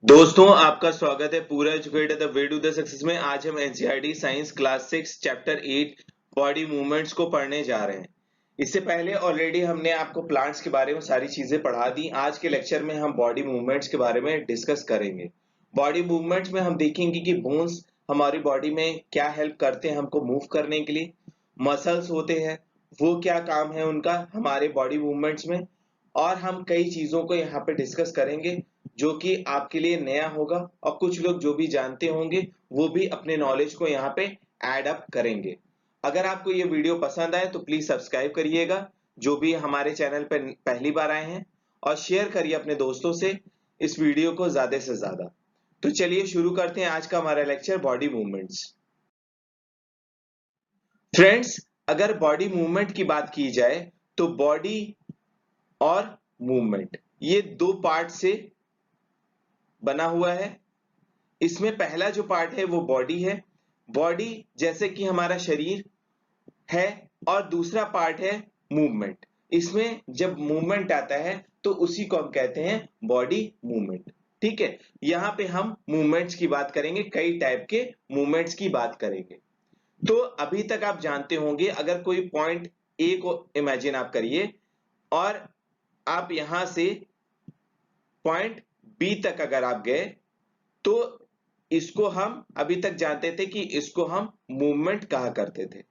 दोस्तों आपका स्वागत है पूरा educate the way to the success में। आज हम NCERT science class 6 chapter 8 body movements को पढ़ने जा रहे हैं। इससे पहले ऑलरेडी हमने आपको प्लांट्स के बारे में सारी चीजें पढ़ा दी। आज के लेक्चर में हम बॉडी मूवमेंट्स के बारे में डिस्कस करेंगे। बॉडी मूवमेंट्स में हम देखेंगे कि बोन्स हमारी बॉडी में क्या हेल्प करते हैं हमको मूव करने के लिए। मसल्स होते हैं, वो क्या काम है उनका हमारे बॉडी मूवमेंट्स में। और हम कई चीजों को यहाँ पे डिस्कस करेंगे जो कि आपके लिए नया होगा, और कुछ लोग जो भी जानते होंगे वो भी अपने नॉलेज को यहाँ पे ऐड अप करेंगे। अगर आपको ये वीडियो पसंद आए तो प्लीज सब्सक्राइब करिएगा जो भी हमारे चैनल पे पहली बार आए हैं, और शेयर करिए अपने दोस्तों से इस वीडियो को ज्यादा से ज्यादा। तो चलिए शुरू करते हैं आज का हमारा लेक्चर बॉडी मूवमेंट्स। फ्रेंड्स, अगर बॉडी मूवमेंट की बात की जाए तो बॉडी और मूवमेंट ये दो पार्ट से बना हुआ है। इसमें पहला जो पार्ट है वो बॉडी है। बॉडी जैसे कि हमारा शरीर है, और दूसरा पार्ट है मूवमेंट। इसमें जब मूवमेंट आता है तो उसी को हम कहते हैं बॉडी मूवमेंट। ठीक है, यहाँ पे हम मूवमेंट्स की बात करेंगे, कई टाइप के मूवमेंट्स की बात करेंगे। तो अभी तक आप जानते होंगे, अगर कोई पॉइंट ए को इमेजिन आप करिए और आप यहां से पॉइंट बी तक अगर आप गए तो इसको हम अभी तक जानते थे कि इसको हम मूवमेंट कहा करते थे।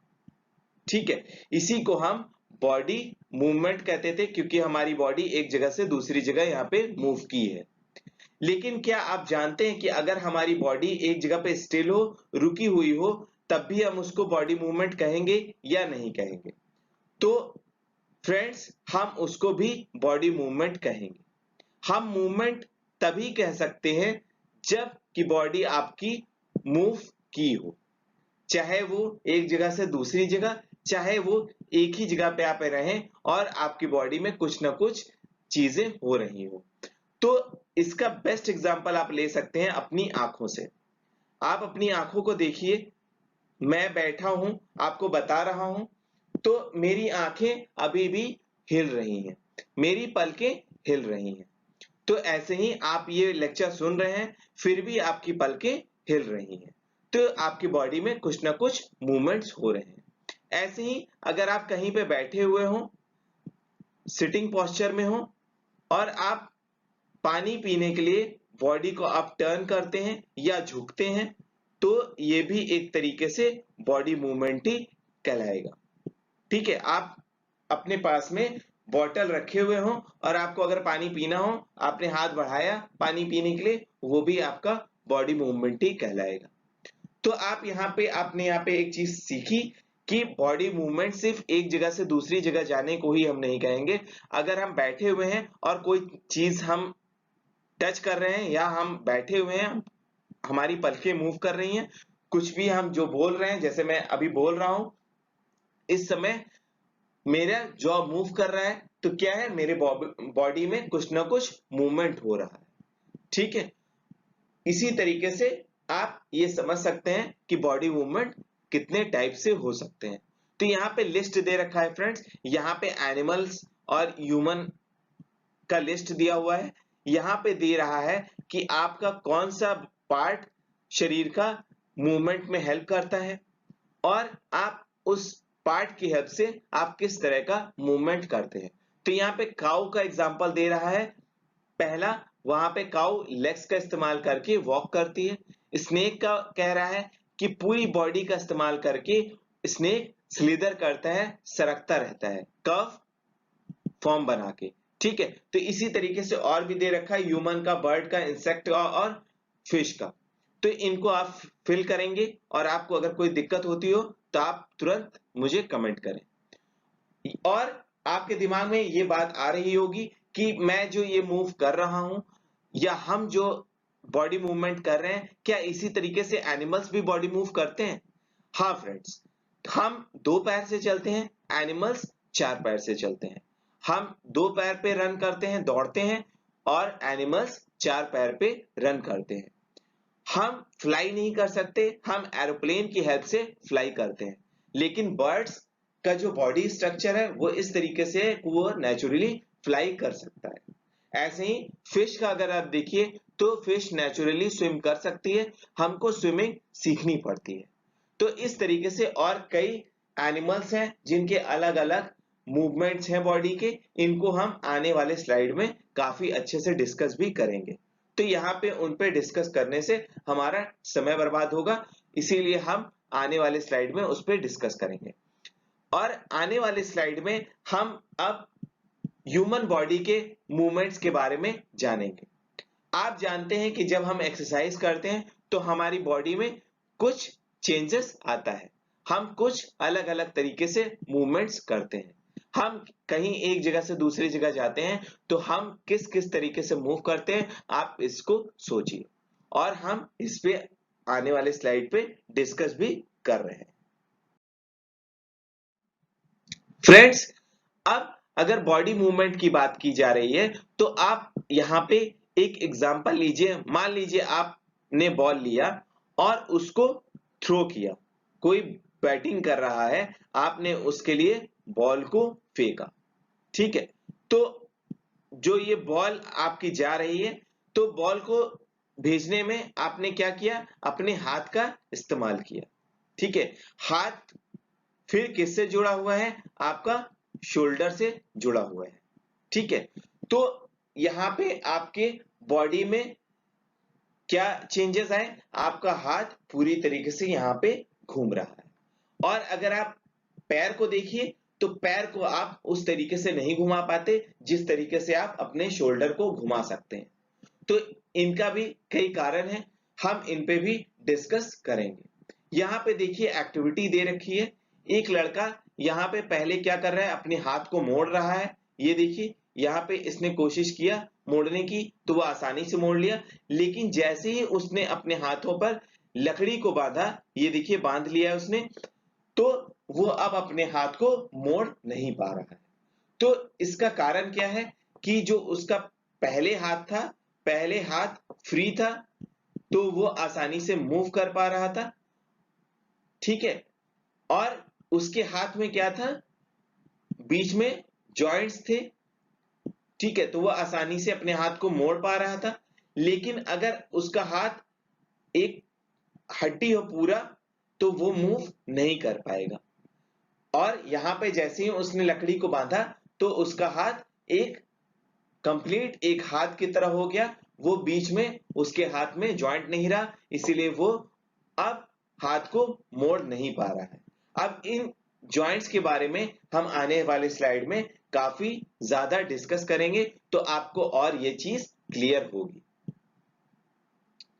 ठीक है, इसी को हम बॉडी मूवमेंट कहते थे क्योंकि हमारी बॉडी एक जगह से दूसरी जगह यहाँ पे मूव की है। लेकिन क्या आप जानते हैं कि अगर हमारी बॉडी एक जगह पे स्टिल हो, रुकी हुई हो, तब भी हम उसको बॉडी मूवमेंट कहेंगे या नहीं कहेंगे? तो फ्रेंड्स, हम उसको भी बॉडी मूवमेंट कहेंगे। हम मूवमेंट तभी कह सकते हैं जब कि बॉडी आपकी मूव की हो, चाहे वो एक जगह से दूसरी जगह, चाहे वो एक ही जगह पे आप रहें और आपकी बॉडी में कुछ ना कुछ चीजें हो रही हो। तो इसका बेस्ट एग्जांपल आप ले सकते हैं अपनी आंखों से। आप अपनी आंखों को देखिए, मैं बैठा हूं, आपको बता रहा हूं, तो मेरी आंखें अभी भी हिल रही हैं, मेरी पलकें हिल रही हैं। तो ऐसे ही आप ये लेक्चर सुन रहे हैं, फिर भी आपकी पलकें हिल रही हैं, तो आपकी बॉडी में कुछ ना कुछ मूवमेंट्स हो रहे हैं। ऐसे ही अगर आप कहीं पे बैठे हुए हो, सिटिंग पोस्चर में हो, और आप पानी पीने के लिए बॉडी को आप टर्न करते हैं या झुकते हैं, तो ये भी एक तरीके से बॉडी मूवमेंट ही कहलाएगा। ठीक है, आप अपने पास में बॉटल रखे हुए हो और आपको अगर पानी पीना हो, आपने हाथ बढ़ाया पानी पीने के लिए, वो भी आपका बॉडी मूवमेंट ही कहलाएगा। तो आप आपने यहाँ पे एक चीज सीखी कि बॉडी मूवमेंट सिर्फ एक जगह से दूसरी जगह जाने को ही हम नहीं कहेंगे। अगर हम बैठे हुए हैं और कोई चीज हम टच कर रहे हैं, या हम बैठे हुए हैं, हमारी पलकें मूव कर रही हैं, कुछ भी हम जो बोल रहे हैं, जैसे मैं अभी बोल रहा हूं, इस समय मेरा जॉ मूव कर रहा है, तो क्या है, मेरे बॉडी में कुछ ना कुछ मूवमेंट हो रहा है। ठीक है, इसी तरीके से आप ये समझ सकते हैं कि बॉडी मूवमेंट कितने टाइप से हो सकते हैं। तो यहाँ पे लिस्ट दे रखा है फ्रेंड्स, यहाँ पे एनिमल्स और ह्यूमन का लिस्ट दिया हुआ है। यहाँ पे दे रहा है कि आपका कौन सा पार्ट शरीर का मूवमेंट में हेल्प करता है, और आप उस पार्ट की हेल्प से आप किस तरह का मूवमेंट करते हैं। तो यहाँ पे काऊ का एग्जांपल दे रहा है। पहला, वहां पे काऊ लेग्स का इस्तेमाल करके वॉक करती है। स्नेक का कह रहा है कि पूरी बॉडी का इस्तेमाल करके स्नेक स्लिदर करता है, सरकता रहता है कर्व फॉर्म बना के। ठीक है, तो इसी तरीके से और भी दे रखा है, ह्यूमन का, बर्ड का, इंसेक्ट का और फिश का। तो इनको आप फिल करेंगे, और आपको अगर कोई दिक्कत होती हो तो आप तुरंत मुझे कमेंट करें। और आपके दिमाग में ये बात आ रही होगी कि मैं जो ये मूव कर रहा हूं, या हम जो बॉडी मूवमेंट कर रहे हैं, क्या इसी तरीके से एनिमल्स भी बॉडी मूव करते हैं? हाँ फ्रेंड्स, हम दो पैर से चलते हैं, एनिमल्स चार पैर से चलते हैं। हम दो पैर पे रन करते हैं, दौड़ते हैं, और एनिमल्स चार पैर पे रन करते हैं। हम फ्लाई नहीं कर सकते, हम एरोप्लेन की हेल्प से फ्लाई करते हैं। लेकिन बर्ड्स का जो बॉडी स्ट्रक्चर है वो इस तरीके से वो नेचुरली फ्लाई कर सकता है। ऐसे ही फिश का अगर आप देखिए तो फिश नेचुरली स्विम कर सकती है, हमको स्विमिंग सीखनी पड़ती है। तो इस तरीके से और कई एनिमल्स हैं जिनके अलग अलग मूवमेंट्स हैं बॉडी के, इनको हम आने वाले स्लाइड में काफी अच्छे से डिस्कस भी करेंगे। तो यहाँ पे उन पे डिस्कस करने से हमारा समय बर्बाद होगा, इसीलिए हम आने वाले स्लाइड में उस पर डिस्कस करेंगे। और आने वाले स्लाइड में हम अब ह्यूमन बॉडी के मूवमेंट्स के बारे में जानेंगे। आप जानते हैं कि जब हम एक्सरसाइज करते हैं तो हमारी बॉडी में कुछ चेंजेस आता है, हम कुछ अलग अलग तरीके से मूवमेंट्स करते हैं। हम कहीं एक जगह से दूसरी जगह जाते हैं तो हम किस किस तरीके से मूव करते हैं, आप इसको सोचिए, और हम इस पे आने वाले स्लाइड पे डिस्कस भी कर रहे हैं। फ्रेंड्स, अब अगर बॉडी मूवमेंट की बात की जा रही है तो आप यहाँ पे एक एग्जांपल लीजिए। मान लीजिए आपने बॉल लिया और उसको थ्रो किया, कोई बैटिंग कर रहा है, आपने उसके लिए बॉल को फेंका, ठीक है। तो जो ये बॉल आपकी जा रही है, तो बॉल को भेजने में आपने क्या किया, अपने हाथ का इस्तेमाल किया, ठीक है। हाथ फिर किससे जुड़ा हुआ है, आपका शोल्डर से जुड़ा हुआ है, ठीक है। तो यहाँ पे आपके बॉडी में क्या चेंजेस आए, आपका हाथ पूरी तरीके से यहाँ पे घूम रहा है। और अगर आप पैर को देखिए तो पैर को आप उस तरीके से नहीं घुमा पाते जिस तरीके से आप अपने शोल्डर को घुमा सकते हैं। तो इनका भी कई कारण है, हम इन पे भी डिस्कस करेंगे। यहाँ पे देखिए एक्टिविटी दे रखी है, एक लड़का यहाँ पे पहले क्या कर रहा है, अपने हाथ को मोड़ रहा है। ये देखिए यहाँ पे इसने कोशिश किया मोड़ने की तो वो आसानी से मोड़ लिया, लेकिन जैसे ही उसने अपने हाथों पर लकड़ी को बांधा, ये देखिए बांध लिया उसने, तो वो अब अपने हाथ को मोड़ नहीं पा रहा है। तो इसका कारण क्या है कि जो उसका पहले हाथ था, पहले हाथ फ्री था, तो वो आसानी से मूव कर पा रहा था, ठीक है। और उसके हाथ में क्या था, बीच में जॉइंट्स थे, ठीक है, तो वो आसानी से अपने हाथ को मोड़ पा रहा था। लेकिन अगर उसका हाथ एक हड्डी हो पूरा तो वो मूव नहीं कर पाएगा। और यहां पे जैसे ही उसने लकड़ी को बांधा तो उसका हाथ एक कंप्लीट एक हाथ की तरह हो गया, वो बीच में उसके हाथ में जॉइंट नहीं रहा, इसीलिए वो अब हाथ को मोड़ नहीं पा रहा है। अब इन जॉइंट्स के बारे में हम आने वाले स्लाइड में काफी ज्यादा डिस्कस करेंगे, तो आपको और ये चीज क्लियर होगी।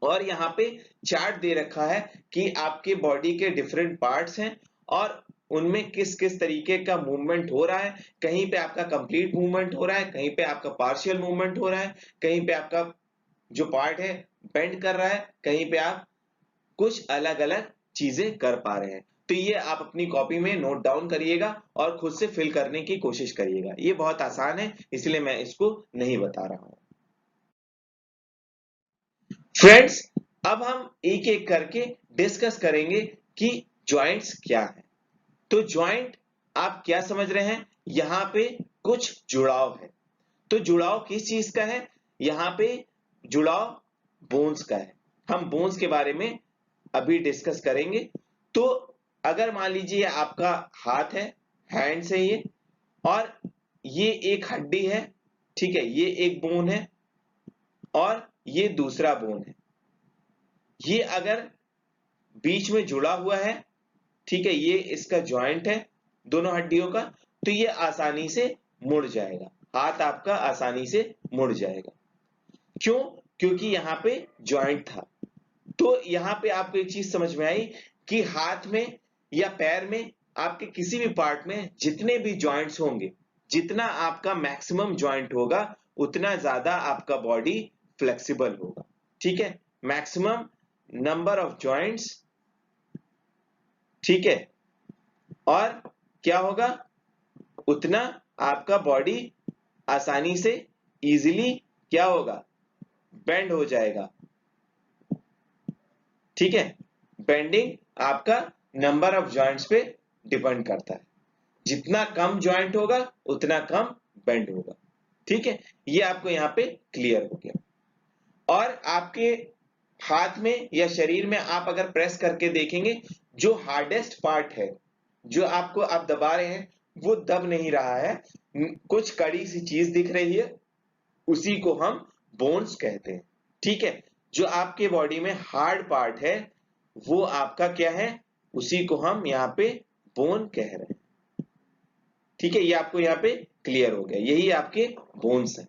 और यहाँ पे चार्ट दे रखा है कि आपके बॉडी के डिफरेंट पार्ट्स हैं और उनमें किस किस तरीके का मूवमेंट हो रहा है। कहीं पे आपका कंप्लीट मूवमेंट हो रहा है, कहीं पे आपका पार्शियल मूवमेंट हो रहा है, कहीं पे आपका जो पार्ट है बेंड कर रहा है, कहीं पे आप कुछ अलग अलग चीजें कर पा रहे हैं। तो ये आप अपनी कॉपी में नोट डाउन करिएगा और खुद से फिल करने की कोशिश करिएगा। ये बहुत आसान है, इसलिए मैं इसको नहीं बता रहा हूं। फ्रेंड्स, अब हम एक एक करके डिस्कस करेंगे कि जॉइंट्स क्या है। तो जॉइंट आप क्या समझ रहे हैं, यहां पे कुछ जुड़ाव है। तो जुड़ाव किस चीज का है, यहां पे जुड़ाव बोन्स का है। हम बोन्स के बारे में अभी डिस्कस करेंगे। तो अगर मान लीजिए आपका हाथ है, हैंड से ये, और ये एक हड्डी है, ठीक है, ये एक बोन है और ये दूसरा बोन है। ये अगर बीच में जुड़ा हुआ है, ठीक है, ये इसका जॉइंट है दोनों हड्डियों का, तो ये आसानी से मुड़ जाएगा, हाथ आपका आसानी से मुड़ जाएगा। क्यों, क्योंकि यहाँ पे जॉइंट था। तो यहाँ पे आपको एक चीज समझ में आई कि हाथ में या पैर में आपके किसी भी पार्ट में जितने भी जॉइंट्स होंगे, जितना आपका मैक्सिमम जॉइंट होगा उतना ज्यादा आपका बॉडी फ्लेक्सिबल होगा, ठीक है। मैक्सिमम नंबर ऑफ जॉइंट्स, ठीक है, और क्या होगा, उतना आपका बॉडी आसानी से इजीली क्या होगा, बेंड हो जाएगा, ठीक है। बेंडिंग आपका नंबर ऑफ जॉइंट्स पे डिपेंड करता है, जितना कम जॉइंट होगा उतना कम बेंड होगा, ठीक है। ये आपको यहाँ पे क्लियर हो गया। और आपके हाथ में या शरीर में आप अगर प्रेस करके देखेंगे, जो हार्डेस्ट पार्ट है, जो आपको आप दबा रहे हैं, वो दब नहीं रहा है, कुछ कड़ी सी चीज दिख रही है, उसी को हम बोन्स कहते हैं। ठीक है, जो आपके बॉडी में हार्ड पार्ट है वो आपका क्या है, उसी को हम यहाँ पे बोन कह रहे हैं। ठीक है, ये आपको यहाँ पे क्लियर हो गया, यही आपके बोन्स हैं।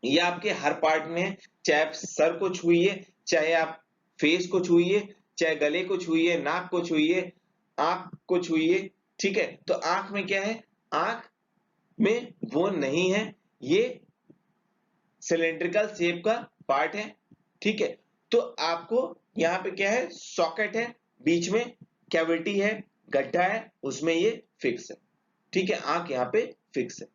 ये आपके हर पार्ट में है, चाहे आप सर को छुइए, चाहे आप फेस को छुइए, चाहे गले को छुइए, नाक को छुइए, आंख को छुइए। ठीक है, तो आंख में क्या है, आंख में बोन नहीं है, ये सिलेंड्रिकल शेप का पार्ट है। ठीक है, तो आपको यहाँ पे क्या है, सॉकेट है, बीच में कैविटी है, गड्ढा है, उसमें ये फिक्स है। ठीक है, आंख यहाँ पे फिक्स है।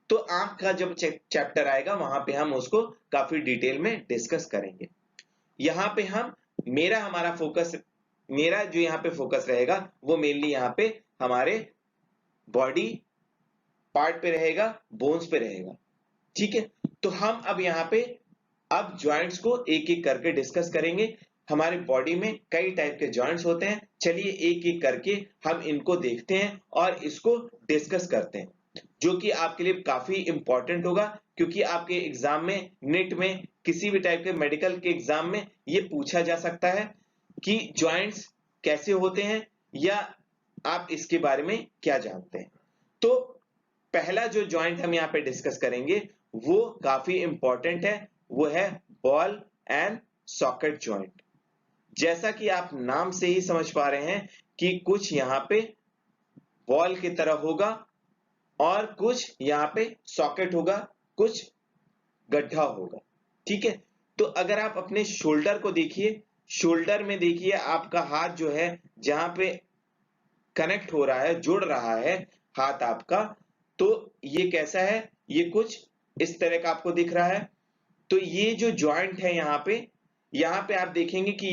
तो आंख का जब चैप्टर आएगा वहां पे हम उसको काफी डिटेल में डिस्कस करेंगे। यहाँ पे हम मेरा जो यहाँ पे फोकस रहेगा वो मेनली यहाँ पे हमारे बॉडी पार्ट पे रहेगा, बोन्स पे रहेगा। ठीक है, तो हम अब यहाँ पे अब जॉइंट्स को एक एक करके डिस्कस करेंगे। हमारे बॉडी में कई टाइप के जॉइंट्स होते हैं, चलिए एक एक करके हम इनको देखते हैं और इसको डिस्कस करते हैं, जो कि आपके लिए काफी इंपॉर्टेंट होगा, क्योंकि आपके एग्जाम में, नेट में, किसी भी टाइप के मेडिकल के एग्जाम में ये पूछा जा सकता है कि जॉइंट्स कैसे होते हैं या आप इसके बारे में क्या जानते हैं। तो पहला जो जॉइंट हम यहाँ पे डिस्कस करेंगे वो काफी इंपॉर्टेंट है, वो है बॉल एंड सॉकेट जॉइंट। जैसा कि आप नाम से ही समझ पा रहे हैं कि कुछ यहाँ पे बॉल की तरह होगा और कुछ यहाँ पे सॉकेट होगा, कुछ गड्ढा होगा। ठीक है, तो अगर आप अपने शोल्डर को देखिए, शोल्डर में देखिए आपका हाथ जो है जहां पे कनेक्ट हो रहा है, जुड़ रहा है हाथ आपका, तो ये कैसा है, ये कुछ इस तरह का आपको दिख रहा है। तो ये जो जॉइंट है यहाँ पे आप देखेंगे कि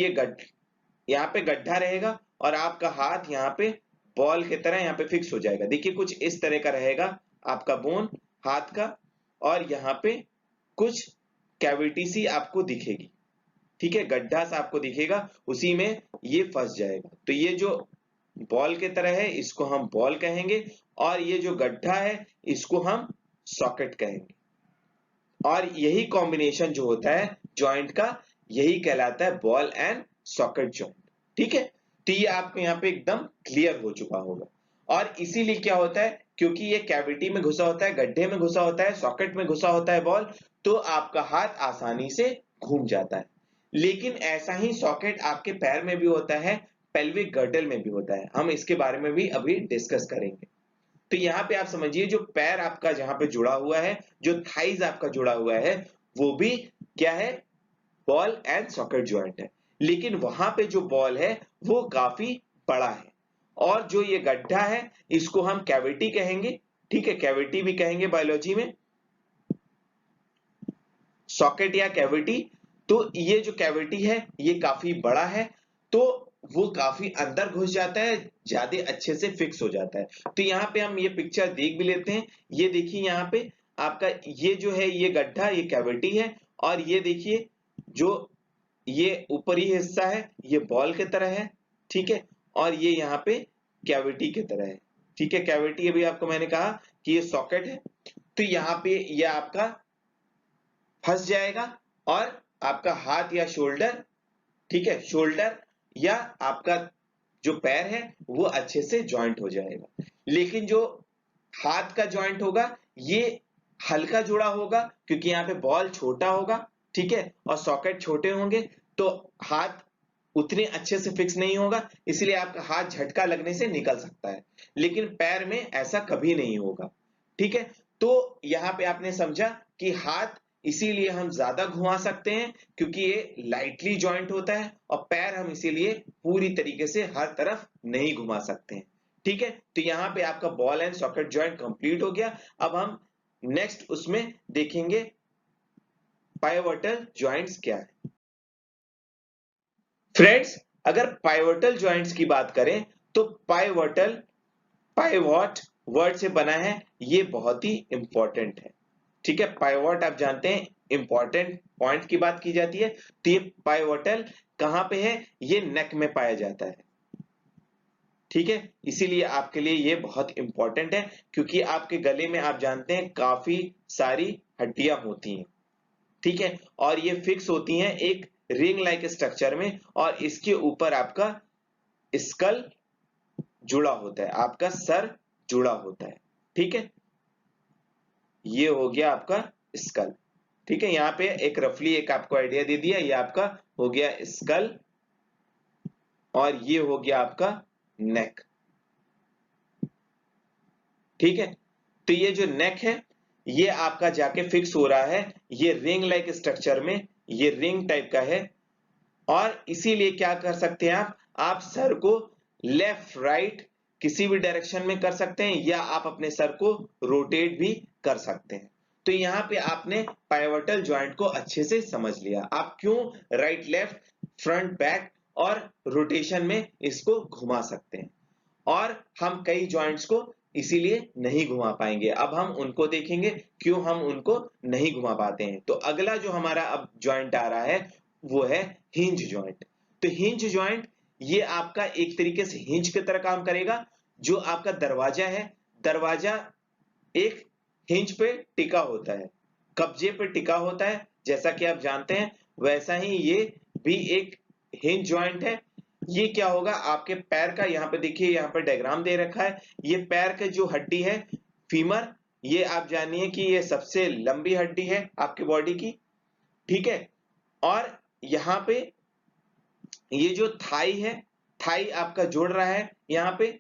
यहाँ पे गड्ढा रहेगा और आपका हाथ यहाँ पे बॉल की तरह यहाँ पे फिक्स हो जाएगा। देखिए कुछ इस तरह का रहेगा आपका बोन हाथ का, और यहाँ पे कुछ कैविटी सी आपको दिखेगी। ठीक है, गड्ढा सा आपको दिखेगा, उसी में ये फंस जाएगा। तो ये जो बॉल की तरह है इसको हम बॉल कहेंगे, और ये जो गड्ढा है इसको हम सॉकेट कहेंगे। और यही कॉम्बिनेशन जो होता है जॉइंट का, यही कहलाता है बॉल एंड सॉकेट जॉइंट। ठीक है, तो ये आपको यहाँ पे एकदम क्लियर हो चुका होगा। और इसीलिए क्या होता है, क्योंकि ये कैविटी में घुसा होता है, गड्ढे में घुसा होता है, सॉकेट में घुसा होता है बॉल, तो आपका हाथ आसानी से घूम जाता है। लेकिन ऐसा ही सॉकेट आपके पैर में भी होता है, पेल्विक गर्डल में भी होता है, हम इसके बारे में भी अभी डिस्कस करेंगे। तो यहाँ पे आप समझिए, जो पैर आपका जहां पे जुड़ा हुआ है, जो थाइज आपका जुड़ा हुआ है, वो भी क्या है, बॉल एंड सॉकेट जॉइंट है। लेकिन वहां पे जो बॉल है वो काफी बड़ा है, और जो ये गड्ढा है इसको हम कैविटी कहेंगे। ठीक है, कैविटी भी कहेंगे बायोलॉजी में, सॉकेट या कैविटी। तो ये जो कैविटी है ये काफी बड़ा है, तो वो काफी अंदर घुस जाता है, ज्यादा अच्छे से फिक्स हो जाता है। तो यहाँ पे हम ये पिक्चर देख भी लेते हैं। ये देखिए यहाँ पे आपका ये जो है ये गड्ढा, ये कैविटी है, और ये देखिए जो ये ऊपरी हिस्सा है ये बॉल की तरह है। ठीक है, और ये यहाँ पे कैविटी की तरह है। ठीक है, कैविटी अभी आपको मैंने कहा कि ये सॉकेट है। तो यहाँ पे ये आपका फंस जाएगा और आपका हाथ या शोल्डर, ठीक है, शोल्डर या आपका जो पैर है वो अच्छे से जॉइंट हो जाएगा। लेकिन जो हाथ का जॉइंट होगा ये हल्का जुड़ा होगा, क्योंकि यहाँ पे बॉल छोटा होगा, ठीक है, और सॉकेट छोटे होंगे, तो हाथ उतने अच्छे से फिक्स नहीं होगा, इसलिए आपका हाथ झटका लगने से निकल सकता है। लेकिन पैर में ऐसा कभी नहीं होगा। ठीक है, तो यहाँ पे आपने समझा कि हाथ इसीलिए हम ज्यादा घुमा सकते हैं क्योंकि ये लाइटली जॉइंट होता है, और पैर हम इसीलिए पूरी तरीके से हर तरफ नहीं घुमा सकते हैं। ठीक है, तो यहाँ पे आपका ball and socket joint complete हो गया। अब हम नेक्स्ट उसमें देखेंगे पाइवोटल जॉइंट्स क्या है। फ्रेंड्स, अगर पाइवोटल जॉइंट्स की बात करें तो पाइवॉट वर्ड से बना है, ये बहुत ही इंपॉर्टेंट है। ठीक है, पाइवॉट आप जानते हैं इंपॉर्टेंट पॉइंट की बात की जाती है, तो ये पाइवोटल कहां पे है, ये नेक में पाया जाता है। ठीक है, इसीलिए आपके लिए ये बहुत इंपॉर्टेंट है, क्योंकि आपके गले में आप जानते हैं काफी सारी हड्डियां होती हैं। ठीक है, और ये फिक्स होती हैं एक रिंग लाइक स्ट्रक्चर में, और इसके ऊपर आपका स्कल जुड़ा होता है, आपका सर जुड़ा होता है। ठीक है, ये हो गया आपका स्कल। ठीक है, यहाँ पे एक रफली एक आपको आइडिया दे दिया, ये आपका हो गया स्कल और ये हो गया आपका नेक। ठीक है, तो ये जो नेक है ये आपका जाके फिक्स हो रहा है, ये रिंग लाइक स्ट्रक्चर में, ये रिंग टाइप का है। और इसीलिए क्या कर सकते हैं आप सर को लेफ्ट राइट किसी भी डायरेक्शन में कर सकते हैं, या आप अपने सर को रोटेट भी कर सकते हैं। तो यहाँ पे आपने पाइवोटल जॉइंट को अच्छे से समझ लिया, आप क्यों राइट लेफ्ट फ्रंट बैक और रोटेशन में इसको घुमा सकते हैं। और हम कई जॉइंट्स को इसीलिए नहीं घुमा पाएंगे, अब हम उनको देखेंगे क्यों हम उनको नहीं घुमा पाते हैं। तो अगला जो हमारा अब जॉइंट आ रहा है वो है हिंज जॉइंट। तो हिंज जॉइंट ये आपका एक तरीके से हिंज की तरह काम करेगा। जो आपका दरवाजा है, दरवाजा एक हिंज पे टिका होता है, कब्जे पे टिका होता है, जैसा कि आप जानते हैं, वैसा ही ये भी एक हिंज जॉइंट है। ये क्या होगा, आपके पैर का, यहाँ पे देखिए, यहाँ पे डायग्राम दे रखा है, ये पैर के जो हड्डी है फीमर, ये आप जानिए कि ये सबसे लंबी हड्डी है आपकी बॉडी की। ठीक है, और यहाँ पे ये जो थाई है, थाई आपका जोड़ रहा है यहाँ पे,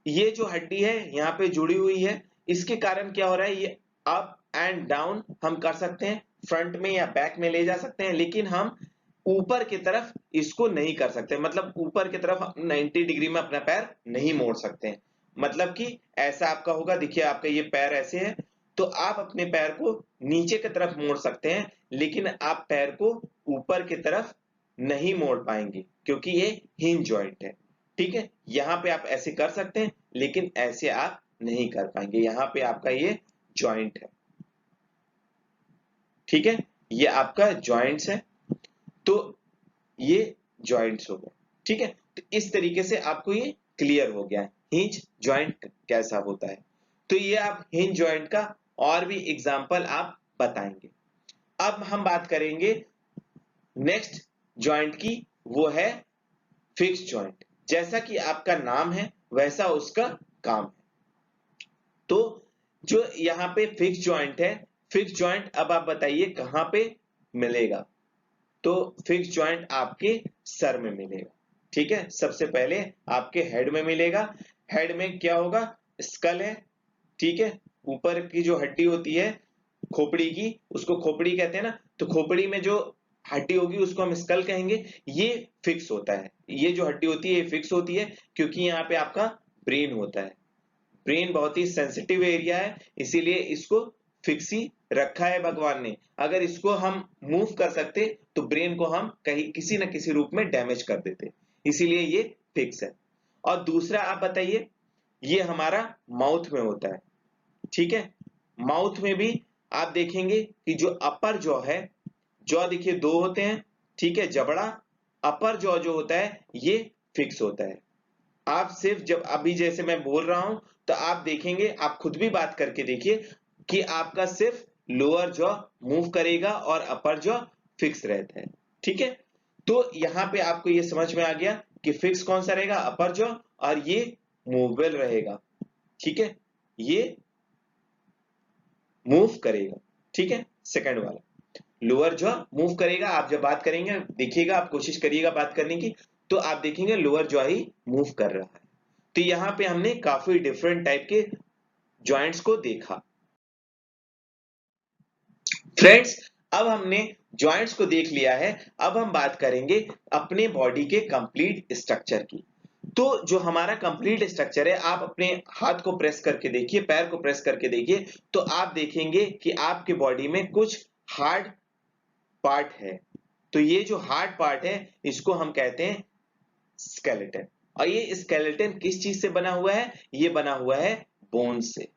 ये जो हड्डी है यहाँ पे जुड़ी हुई है, इसके कारण क्या हो रहा है, ये अप एंड डाउन हम कर सकते हैं, फ्रंट में या बैक में ले जा सकते हैं, लेकिन हम ऊपर की तरफ इसको नहीं कर सकते, मतलब ऊपर की तरफ 90 डिग्री में अपना पैर नहीं मोड़ सकते हैं। मतलब कि ऐसा आपका होगा, देखिए आपका ये पैर ऐसे है, तो आप अपने पैर को नीचे की तरफ मोड़ सकते हैं, लेकिन आप पैर को ऊपर की तरफ नहीं मोड़ पाएंगे, क्योंकि ये हिंज जॉइंट है। ठीक है, यहाँ पे आप ऐसे कर सकते हैं, लेकिन ऐसे आप नहीं कर पाएंगे, यहाँ पे आपका ये जॉइंट है। ठीक है, ये आपका जॉइंट्स है, तो ये जॉइंट्स हो गए। ठीक है, तो इस तरीके से आपको ये क्लियर हो गया है हिंज जॉइंट कैसा होता है। तो ये आप हिंज जॉइंट का और भी एग्जांपल आप बताएंगे। अब हम बात करेंगे नेक्स्ट जॉइंट की, वो है फिक्स जॉइंट। जैसा कि आपका नाम है वैसा उसका काम है। तो जो यहाँ पे फिक्स जॉइंट है, फिक्स जॉइंट अब आप बताइए कहां पे मिलेगा। तो फिक्स जॉइंट आपके सर में मिलेगा। ठीक है, सबसे पहले आपके हेड में मिलेगा। हेड में क्या होगा, स्कल है। ठीक है, ऊपर की जो हड्डी होती है खोपड़ी की, उसको खोपड़ी कहते हैं ना, तो खोपड़ी में जो हड्डी होगी उसको हम स्कल कहेंगे, ये फिक्स होता है। ये जो हड्डी होती है ये फिक्स होती है, क्योंकि यहाँ पे आपका ब्रेन होता है। ब्रेन बहुत ही सेंसिटिव एरिया है, इसीलिए इसको फिक्स ही रखा है भगवान ने। अगर इसको हम मूव कर सकते तो ब्रेन को हम कहीं किसी न किसी रूप में डैमेज कर देते, इसीलिए ये फिक्स है। और दूसरा आप बताइए, ये हमारा माउथ में होता है। ठीक है, माउथ में भी आप देखेंगे कि जो अपर जॉ है, जॉ देखिए दो होते हैं। ठीक है, जबड़ा, अपर जॉ जो होता है ये फिक्स होता है। आप सिर्फ जब अभी जैसे मैं बोल रहा हूं तो आप देखेंगे, आप खुद भी बात करके देखिए कि आपका सिर्फ लोअर जॉ मूव करेगा और अपर जॉ फिक्स रहता है। ठीक है, तो यहां पे आपको ये समझ में आ गया कि फिक्स कौन सा रहेगा, अपर जॉ, और ये मूवेबल रहेगा। ठीक है, ये मूव करेगा। ठीक है, सेकंड वाला लोअर जॉ मूव करेगा। आप जब बात करेंगे देखिएगा, आप कोशिश करिएगा बात करने की, तो आप देखेंगे लोअर जॉ ही मूव कर रहा है। तो यहां पे हमने काफी डिफरेंट टाइप के जॉइंट्स को देखा। फ्रेंड्स, अब हमने जॉइंट्स को देख लिया है, अब हम बात करेंगे अपने बॉडी के कंप्लीट स्ट्रक्चर की। तो जो हमारा कंप्लीट स्ट्रक्चर है, आप अपने हाथ को प्रेस करके देखिए, पैर को प्रेस करके देखिए, तो आप देखेंगे कि आपके बॉडी में कुछ हार्ड पार्ट है। तो ये जो हार्ड पार्ट है इसको हम कहते हैं स्केलेटन। और ये स्केलेटन किस चीज से बना हुआ है, ये बना हुआ है बोन से।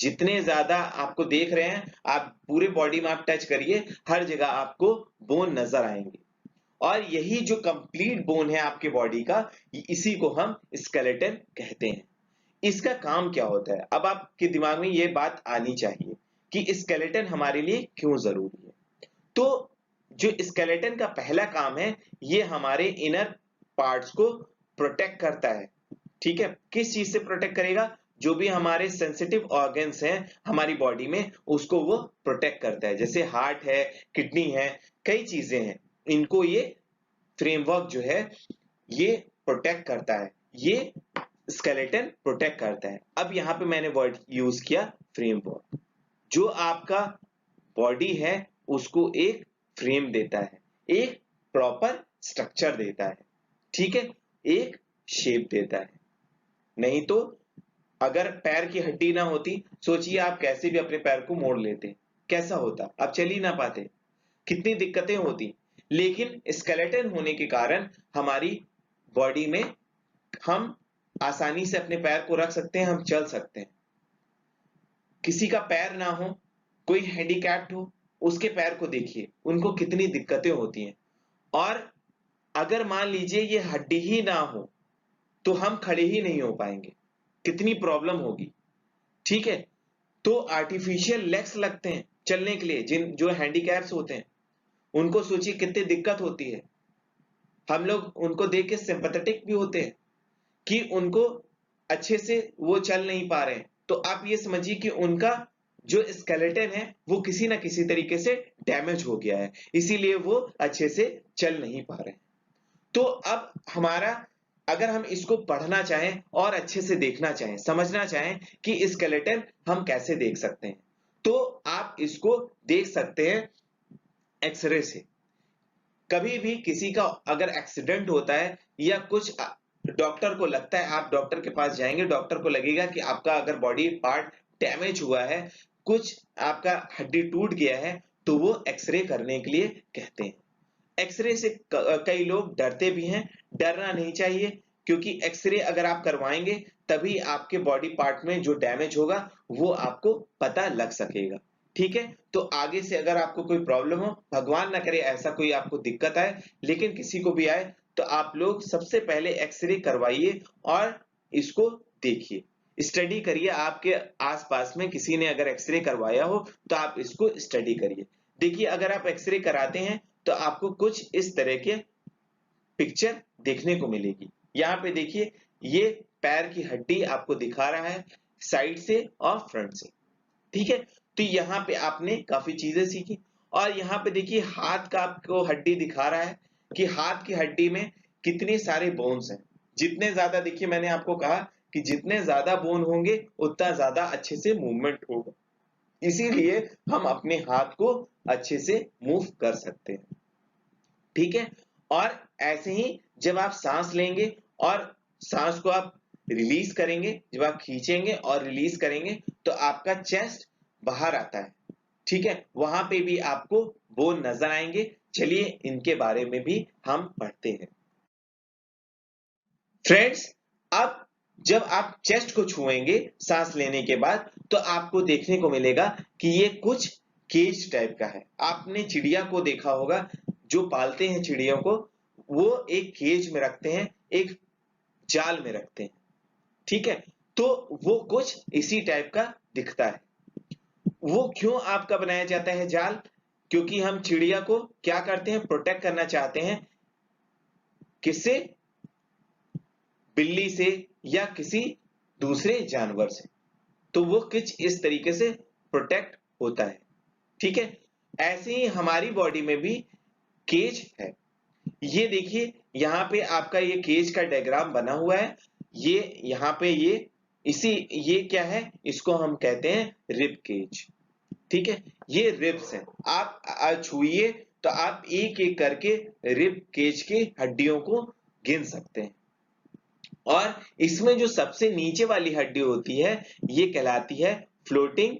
जितने ज्यादा आपको देख रहे हैं, आप पूरे बॉडी में आप टच करिए, हर जगह आपको बोन नजर आएंगे। और यही जो कंप्लीट बोन है आपके बॉडी का, इसी को हम स्केलेटन कहते हैं। इसका काम क्या होता है, अब आपके दिमाग में ये बात आनी चाहिए कि स्केलेटन हमारे लिए क्यों जरूरी है। तो जो स्केलेटन का पहला काम है, ये हमारे इनर पार्ट्स को प्रोटेक्ट करता है। ठीक है, किस चीज से प्रोटेक्ट करेगा? जो भी हमारे सेंसिटिव ऑर्गन्स हैं हमारी बॉडी में, उसको वो प्रोटेक्ट करता है। जैसे हार्ट है, किडनी है, कई चीजें हैं, इनको ये फ्रेमवर्क जो है ये प्रोटेक्ट करता है, ये स्केलेटन प्रोटेक्ट करता है। अब यहां पे मैंने वर्ड यूज किया फ्रेमवर्क। जो आपका बॉडी है उसको एक फ्रेम देता है, एक प्रॉपर स्ट्रक्चर देता है, ठीक है, एक शेप देता है। नहीं तो अगर पैर की हड्डी ना होती, सोचिए आप कैसे भी अपने पैर को मोड़ लेते, कैसा होता? आप चल ही ना पाते, कितनी दिक्कतें होती। लेकिन स्केलेटन होने के कारण हमारी बॉडी में हम आसानी से अपने पैर को रख सकते हैं, हम चल सकते हैं। किसी का पैर ना हो, कोई हैंडीकैप्ड हो, उसके पैर को देखिए, उनको कितनी दिक्कतें होती हैं। और अगर मान लीजिए ये हड्डी ही ना हो तो हम खड़े ही नहीं हो पाएंगे, कितनी प्रॉब्लम होगी। ठीक है, तो आर्टिफिशियल लेग्स लगते हैं चलने के लिए, जिन जो हैंडीकैप्स होते हैं उनको सोचिए कितनी दिक्कत होती है। हम लोग उनको देख के सिंपैथेटिक भी होते हैं कि उनको अच्छे से वो चल नहीं पा रहे हैं, तो आप ये समझिए कि उनका जो स्केलेटन है वो किसी ना किसी तरीके से डैमेज हो गया है, इसीलिए वो अच्छे से चल नहीं पा रहे हैं। तो अब हमारा, अगर हम इसको पढ़ना चाहें और अच्छे से देखना चाहें, समझना चाहें कि स्केलेटन हम कैसे देख सकते हैं, तो आप इसको देख सकते हैं एक्सरे से। कभी भी किसी का अगर एक्सीडेंट होता है या कुछ डॉक्टर को लगता है, आप डॉक्टर के पास जाएंगे, डॉक्टर को लगेगा कि आपका अगर बॉडी पार्ट डैमेज हुआ है, कुछ आपका हड्डी टूट गया है, तो वो एक्सरे करने के लिए कहते हैं। एक्सरे से कई लोग डरते भी हैं, डरना नहीं चाहिए, क्योंकि एक्सरे अगर आप करवाएंगे तभी आपके बॉडी पार्ट में जो डैमेज होगा वो आपको पता लग सकेगा। ठीक है, तो आगे से अगर आपको कोई प्रॉब्लम हो, भगवान ना करे ऐसा कोई आपको दिक्कत आए, लेकिन किसी को भी आए, तो आप लोग सबसे पहले एक्सरे करवाइए और इसको देखिए, स्टडी करिए। आपके आसपास में किसी ने अगर एक्सरे करवाया हो तो आप इसको स्टडी करिए। देखिए, अगर आप एक्सरे कराते हैं तो आपको कुछ इस तरह के पिक्चर देखने को मिलेगी। यहाँ पे देखिए, ये पैर की हड्डी आपको दिखा रहा है साइड से और फ्रंट से। ठीक है, तो यहाँ पे आपने काफी चीजें सीखी। और यहाँ पे देखिए हाथ का आपको हड्डी दिखा रहा है कि हाथ की हड्डी में कितने सारे बोन्स हैं। जितने ज्यादा, देखिए मैंने आपको कहा कि जितने ज्यादा बोन होंगे उतना ज्यादा अच्छे से मूवमेंट होगा, इसीलिए हम अपने हाथ को अच्छे से मूव कर सकते हैं। ठीक है, और ऐसे ही जब आप सांस लेंगे और सांस को आप रिलीज करेंगे, जब आप खींचेंगे और रिलीज करेंगे तो आपका चेस्ट बाहर आता है। ठीक है, वहां पे भी आपको बोन नजर आएंगे। चलिए इनके बारे में भी हम पढ़ते हैं। फ्रेंड्स, अब जब आप चेस्ट को छुएंगे सांस लेने के बाद, तो आपको देखने को मिलेगा कि ये कुछ केज टाइप का है। आपने चिड़िया को देखा होगा, जो पालते हैं चिड़ियों को, वो एक केज में रखते हैं, एक जाल में रखते हैं। ठीक है, तो वो कुछ इसी टाइप का दिखता है। वो क्यों आपका बनाया जाता है जाल? क्योंकि हम चिड़िया को क्या करते हैं, प्रोटेक्ट करना चाहते हैं। किससे? बिल्ली से या किसी दूसरे जानवर से। तो वो कुछ इस तरीके से प्रोटेक्ट होता है। ठीक है, ऐसे ही हमारी बॉडी में भी केज है। ये देखिए, यहाँ पे आपका ये केज का डायग्राम बना हुआ है। ये यहाँ पे ये क्या है, इसको हम कहते हैं रिब केज। ठीक है, ये रिब्स हैं। आप छुइए तो आप एक एक करके रिब केज के हड्डियों को गिन सकते हैं। और इसमें जो सबसे नीचे वाली हड्डी होती है, ये कहलाती है फ्लोटिंग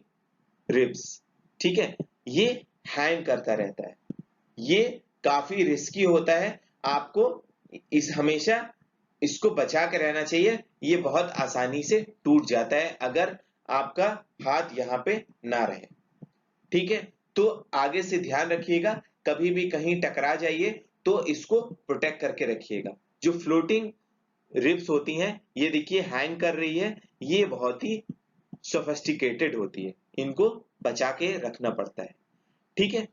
रिब्स। ठीक है, ये हैंग करता रहता है, ये काफी रिस्की होता है। आपको हमेशा इसको बचा के रहना चाहिए। ये बहुत आसानी से टूट जाता है अगर आपका हाथ यहाँ पे ना रहे। ठीक है, तो आगे से ध्यान रखिएगा, कभी भी कहीं टकरा जाइए तो इसको प्रोटेक्ट करके रखिएगा। जो फ्लोटिंग रिब्स होती हैं, ये देखिए हैंग कर रही है, ये बहुत ही सोफिस्टिकेटेड होती है, इनको बचा के रखना पड़ता है। ठीक है,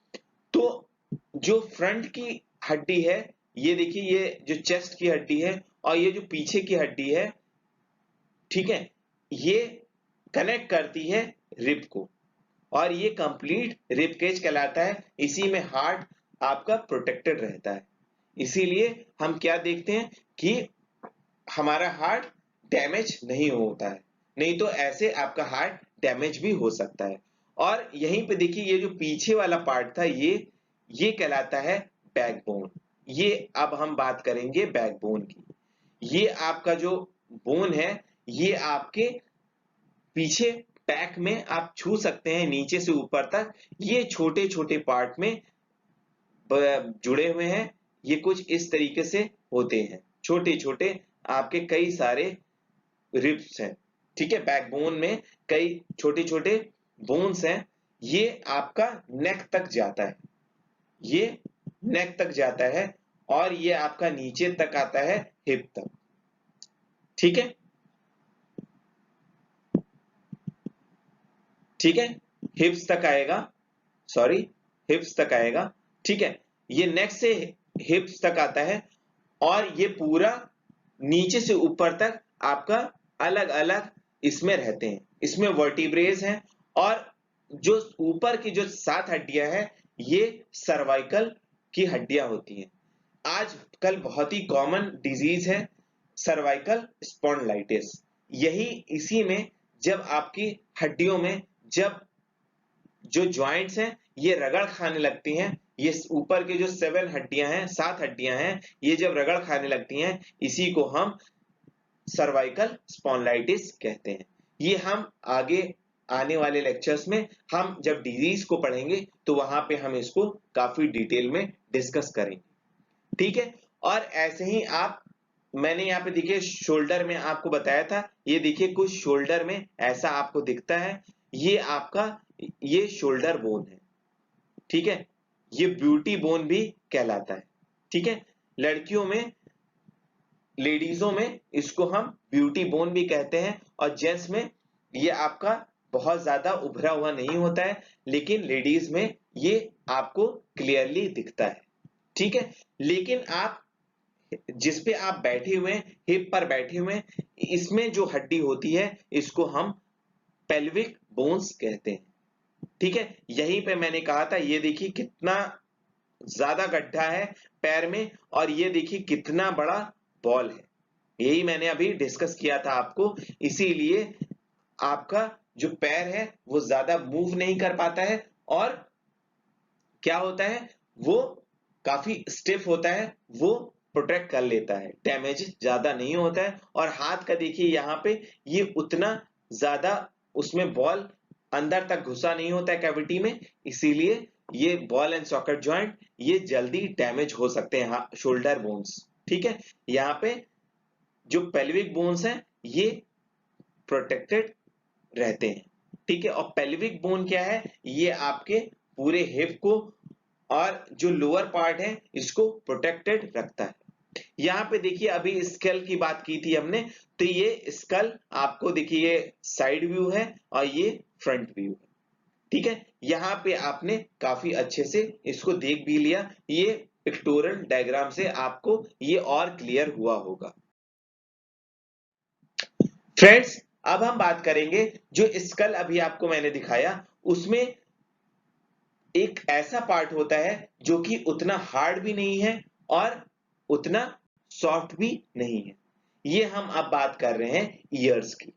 तो जो फ्रंट की हड्डी है, ये देखिए, ये जो चेस्ट की हड्डी है और ये जो पीछे की हड्डी है, ठीक है, ये कनेक्ट करती है रिब को, और ये कंप्लीट रिब केज कहलाता है। इसी में हार्ट आपका प्रोटेक्टेड रहता है। इसीलिए हम क्या देखते हैं कि हमारा हार्ट डैमेज नहीं होता है, नहीं तो ऐसे आपका हार्ट डैमेज भी हो सकता है। और यहीं पे देखिए, ये जो पीछे वाला पार्ट था, ये कहलाता है बैकबोन। ये अब हम बात करेंगे बैकबोन की। ये आपका जो बोन है, ये आपके पीछे बैक में आप छू सकते हैं, नीचे से ऊपर तक ये छोटे छोटे पार्ट में जुड़े हुए हैं। ये कुछ इस तरीके से होते हैं, छोटे छोटे आपके कई सारे रिब्स हैं। ठीक है, बैकबोन में कई छोटे छोटे बोन्स हैं। ये आपका नेक तक जाता है, ये नेक तक जाता है, और ये आपका नीचे तक आता है, हिप तक। ठीक है, ठीक है, हिप्स तक आएगा, सॉरी, हिप्स तक आएगा। ठीक है, ये नेक से हिप्स तक आता है, और ये पूरा नीचे से ऊपर तक आपका अलग अलग इसमें रहते हैं। इसमें वर्टिब्रेज हैं, और जो ऊपर की जो 7 हड्डियां हैं, ये सर्वाइकल की हड्डियां होती हैं। आजकल बहुत ही कॉमन डिजीज है सर्वाइकल स्पॉन्डिलाइटिस। यही इसी में जब आपकी हड्डियों में जब जो ज्वाइंट्स हैं, ये रगड़ खाने लगती हैं, ये ऊपर के जो 7 हड्डियां हैं, 7 हड्डियां हैं, ये जब रगड़ खाने लगती हैं, इसी को हम सर्वाइकल स्पॉन्डिलाइटिस कहते हैं। ये हम आगे आने वाले लेक्चर्स में हम जब डिजीज को पढ़ेंगे तो वहां पे हम इसको काफी डिटेल में डिस्कस करेंगे। ठीक है, और ऐसे ही आप, मैंने यहाँ पे देखिए शोल्डर में आपको बताया था, ये देखिए कुछ शोल्डर में ऐसा आपको दिखता है, ये आपका ये शोल्डर बोन है। ठीक है, ये ब्यूटी बोन भी कहलाता है। ठीक है, लड़कियों में, लेडीजों में इसको हम ब्यूटी बोन भी कहते हैं, और जेंट्स में ये आपका बहुत ज्यादा उभरा हुआ नहीं होता है, लेकिन लेडीज में ये आपको क्लियरली दिखता है। ठीक है, लेकिन आप जिस पे आप बैठे हुए हैं, हिप पर बैठे हुए हैं, इसमें जो हड्डी होती है, इसको हम पेल्विक बोन्स कहते हैं। ठीक है, यहीं पे मैंने कहा था, ये देखिए कितना ज्यादा गड्ढा है पैर में, और ये देखिए कितना बड़ा बॉल है। यही मैंने अभी डिस्कस किया था आपको। इसीलिए आपका जो पैर है वो ज्यादा मूव नहीं कर पाता है, और क्या होता है, वो काफी स्टिफ होता है, वो प्रोटेक्ट कर लेता है, डैमेज ज्यादा नहीं होता है। और हाथ का देखिए यहाँ पे, ये उतना ज्यादा उसमें बॉल अंदर तक घुसा नहीं होता है कैविटी में, इसीलिए ये बॉल एंड सॉकेट जॉइंट ये जल्दी डैमेज हो सकते हैं, शोल्डर बोन्स। ठीक है, यहाँ पे जो पेल्विक बोन्स हैं, ये प्रोटेक्टेड रहते हैं। ठीक है, और पेल्विक बोन क्या है, ये आपके पूरे हिप को और जो लोअर पार्ट है इसको प्रोटेक्टेड रखता है। यहाँ पे देखिए, अभी स्कल की बात की थी हमने, तो ये स्कल आपको देखिए, ये साइड व्यू है और ये फ्रंट व्यू है। ठीक है, यहाँ पे आपने काफी अच्छे से इसको देख भी लिया, ये पिक्टोरियल डायग्राम से आपको ये और क्लियर हुआ होगा। फ्रेंड्स, अब हम बात करेंगे, जो स्कल अभी आपको मैंने दिखाया, उसमें एक ऐसा पार्ट होता है जो कि उतना हार्ड भी नहीं है और उतना सॉफ्ट भी नहीं है। ये हम अब बात कर रहे हैं ईयर्स की।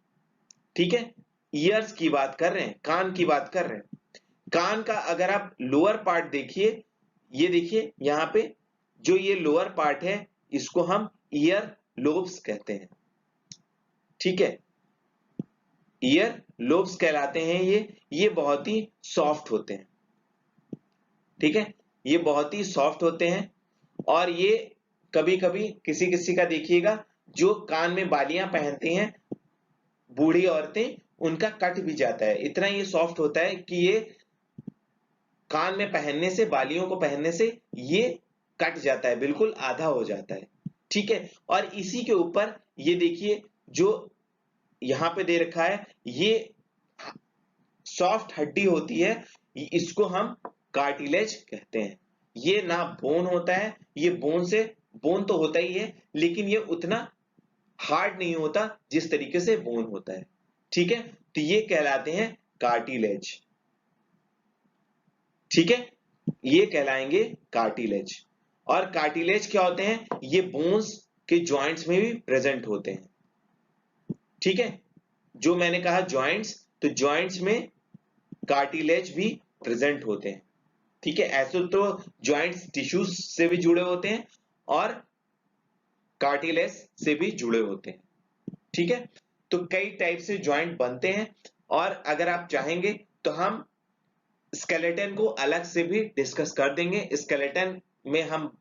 ठीक है, ईयर्स की बात कर रहे हैं, कान की बात कर रहे हैं। कान का अगर आप लोअर पार्ट देखिए, ये देखिए यहाँ पे जो ये लोअर पार्ट है, इसको हम ईयर लोब्स कहते हैं। ठीक है, ईयर लोब्स कहलाते हैं ये बहुत ही सॉफ्ट होते हैं। ठीक है, ये बहुत ही सॉफ्ट होते हैं, और ये कभी कभी किसी किसी का देखिएगा, जो कान में बालियां पहनती हैं बूढ़ी औरतें, उनका कट भी जाता है, इतना ये सॉफ्ट होता है कि ये कान में पहनने से, बालियों को पहनने से ये कट जाता है, बिल्कुल आधा हो जाता है। ठीक है, और इसी के ऊपर ये देखिए जो यहां पे दे रखा है, ये सॉफ्ट हड्डी होती है, इसको हम कार्टिलेज कहते हैं। ये ना बोन होता है, ये बोन तो होता ही है, लेकिन ये उतना हार्ड नहीं होता जिस तरीके से बोन होता है। ठीक है, तो ये कहलाते हैं कार्टिलेज। ठीक है, ये कहलाएंगे कार्टिलेज। और कार्टिलेज क्या होते हैं, ये बोन्स के जॉइंट्स में भी प्रेजेंट होते हैं। ठीक है, जो मैंने कहा जॉइंट्स, तो जॉइंट्स में कार्टिलेज भी प्रेजेंट होते हैं। ठीक है, ऐसे तो जॉइंट्स टिश्यूज से भी जुड़े होते हैं और कार्टिलेज से भी जुड़े होते हैं। ठीक है, तो कई टाइप से जॉइंट बनते हैं, और अगर आप चाहेंगे तो हम स्केलेटन को अलग से भी डिस्कस कर देंगे। स्केलेटन में हम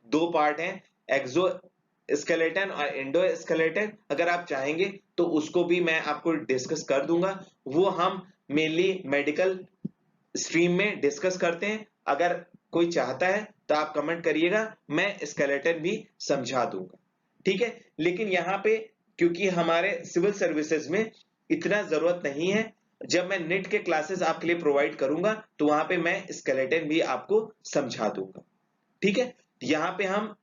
दो पार्ट हैं, एक्सो स्केलेटन और इंडो स्केलेटन। अगर आप चाहेंगे तो उसको भी मैं आपको डिस्कस कर दूंगा, वो हम मेनली मेडिकल स्ट्रीम में डिस्कस करते हैं। अगर कोई चाहता है तो आप कमेंट करिएगा, मैं स्केलेटन भी समझा दूंगा। ठीक है, लेकिन यहाँ पे क्योंकि हमारे सिविल सर्विसेज में इतना जरूरत नहीं है, जब मैं नेट के क्लासेस आपके लिए प्रोवाइड करूंगा तो वहां पे मैं स्केलेटन भी आपको समझा दूंगा। ठीक है, यहाँ पे हम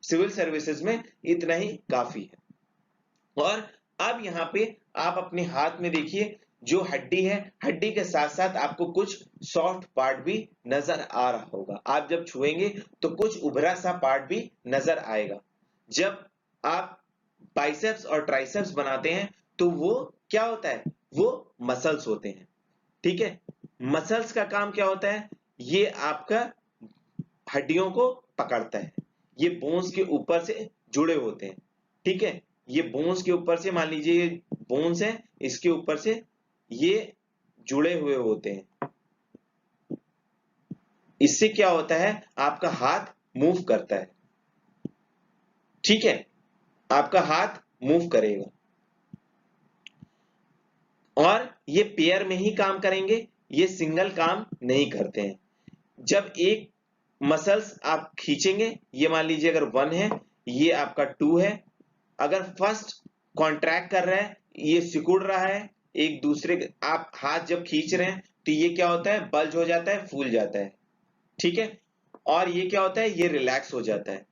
सिविल सर्विसेज में इतना ही काफी है। और अब यहाँ पे आप अपने हाथ में देखिए जो हड्डी है, हड्डी के साथ साथ आपको कुछ सॉफ्ट पार्ट भी नजर आ रहा होगा। आप जब छुएंगे तो कुछ उभरा सा पार्ट भी नजर आएगा। जब आप बाइसेप्स और ट्राइसेप्स बनाते हैं तो वो क्या होता है, वो मसल्स होते हैं। ठीक है, मसल्स का काम क्या होता है, ये आपका हड्डियों को पकड़ता है, ये बोन्स के ऊपर से जुड़े होते हैं। ठीक है, ये बोन्स के ऊपर से, मान लीजिए ये बोन्स है, इसके ऊपर से ये जुड़े हुए होते हैं। इससे क्या होता है, आपका हाथ मूव करता है। ठीक है, आपका हाथ मूव करेगा और ये पेयर में ही काम करेंगे, ये सिंगल काम नहीं करते हैं। जब एक मसल्स आप खींचेंगे, ये मान लीजिए अगर 1 है, ये आपका 2 है, अगर फर्स्ट कॉन्ट्रैक्ट कर रहा है, ये सिकुड़ रहा है एक दूसरे, आप हाथ जब खींच रहे हैं तो ये क्या होता है, बल्ज हो जाता है, फूल जाता है। ठीक है, और ये क्या होता है, ये रिलैक्स हो जाता है।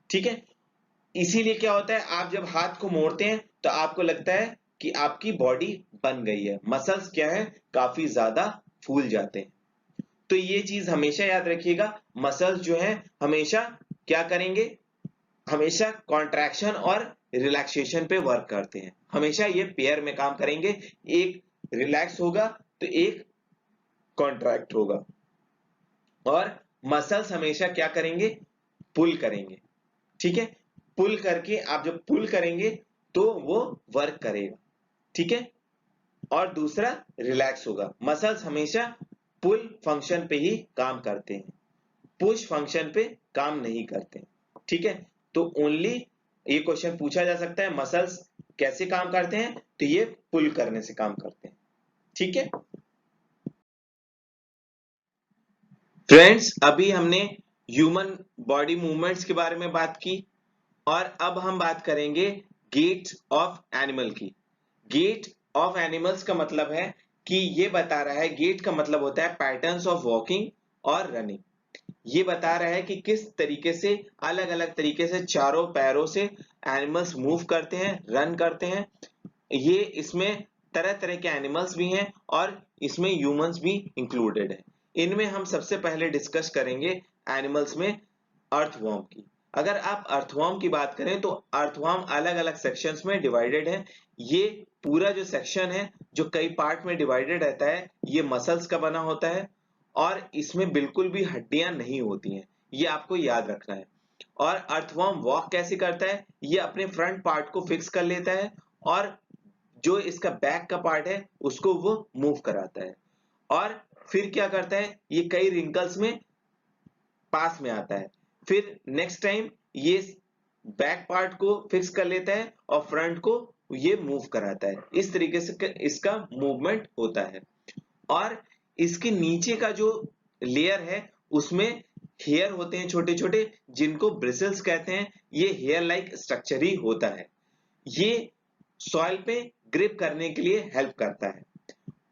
ठीक है, इसीलिए क्या होता है, आप जब हाथ को मोड़ते हैं तो आपको लगता है कि आपकी बॉडी बन गई है, मसल्स क्या है, काफी ज्यादा फूल जाते हैं। तो ये चीज हमेशा याद रखिएगा, मसल्स जो है हमेशा क्या करेंगे, हमेशा कॉन्ट्रैक्शन और रिलैक्सेशन पे वर्क करते हैं। हमेशा ये पेयर में काम करेंगे, एक रिलैक्स होगा तो एक कॉन्ट्रैक्ट होगा। और मसल्स हमेशा क्या करेंगे, पुल करेंगे। ठीक है, पुल करके आप जब पुल करेंगे तो वो वर्क करेगा। ठीक है, और दूसरा रिलैक्स होगा। मसल्स हमेशा पुल फंक्शन पे ही काम करते हैं, पुश फंक्शन पे काम नहीं करते। ठीक है, तो ओनली ये क्वेश्चन पूछा जा सकता है, मसल्स कैसे काम करते हैं, तो ये पुल करने से काम करते हैं। ठीक है फ्रेंड्स, अभी हमने ह्यूमन बॉडी मूवमेंट्स के बारे में बात की, और अब हम बात करेंगे गेट ऑफ एनिमल की। गेट ऑफ एनिमल्स का मतलब है कि ये बता रहा है, गेट का मतलब होता है पैटर्न्स ऑफ वॉकिंग और रनिंग। ये बता रहा है कि किस तरीके से, अलग अलग तरीके से चारों पैरों से एनिमल्स मूव करते हैं, रन करते हैं। ये इसमें तरह तरह के एनिमल्स भी हैं और इसमें ह्यूमंस भी इंक्लूडेड है। इनमें हम सबसे पहले डिस्कस करेंगे एनिमल्स में अर्थवर्म की। अगर आप अर्थवर्म की बात करें तो अर्थवर्म अलग अलग सेक्शंस में डिवाइडेड है। ये पूरा जो सेक्शन है, जो कई पार्ट में डिवाइडेड रहता है, ये मसल्स का बना होता है और इसमें बिल्कुल भी हड्डियां नहीं होती हैं, ये आपको याद रखना है। और अर्थवर्म वॉक कैसे करता है, ये अपने फ्रंट पार्ट को फिक्स कर लेता है और जो इसका बैक का पार्ट है उसको वो मूव कराता है, और फिर क्या करता है, ये कई रिंकल्स में पास में आता है। फिर नेक्स्ट टाइम ये बैक पार्ट को फिक्स कर लेता है और फ्रंट को ये मूव कराता है। इस तरीके से इसका मूवमेंट होता है। और इसके नीचे का जो लेयर है उसमें हेयर होते हैं छोटे छोटे, जिनको ब्रिसल्स कहते हैं। ये हेयर लाइक स्ट्रक्चर ही होता है। ये सॉइल पे ग्रिप करने के लिए हेल्प करता है।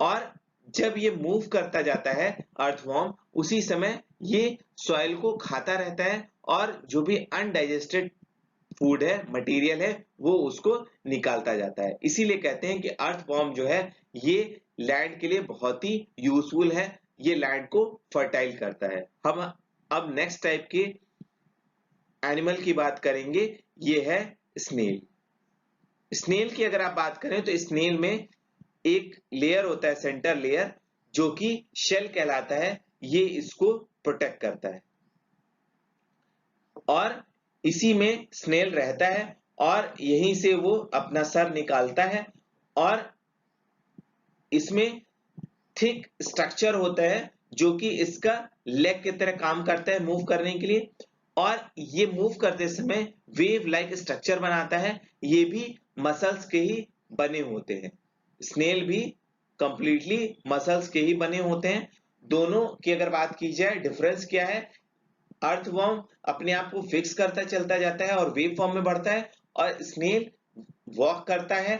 और जब ये मूव करता जाता है अर्थवॉर्म, उसी समय ये सॉइल को खाता रहता है और जो भी अनडाइजेस्टेड फूड है, मटेरियल है, वो उसको निकालता जाता है। इसीलिए कहते हैं कि अर्थवॉर्म जो है ये लैंड के लिए बहुत ही यूजफुल है। ये लैंड को फर्टाइल करता है। हम अब नेक्स्ट टाइप के एनिमल की बात करेंगे। ये है स्नेल। स्नेल की अगर आप बात करें तो स्नेल में एक लेयर होता है, सेंटर लेयर, जो कि शेल कहलाता है। ये इसको प्रोटेक्ट करता है और इसी में स्नेल रहता है और यहीं से वो अपना सर निकालता है। और इसमें थिक स्ट्रक्चर होता है जो कि इसका लेग की तरह काम करता है मूव करने के लिए। और ये मूव करते समय वेव लाइक स्ट्रक्चर बनाता है। ये भी मसल्स के ही बने होते हैं। स्नेल भी कंप्लीटली मसल्स के ही बने होते हैं। दोनों की अगर बात की जाए, डिफरेंस क्या है? अर्थवर्म अपने आप को फिक्स करता चलता जाता है और वेव फॉर्म में बढ़ता है, और स्नेल वॉक करता है,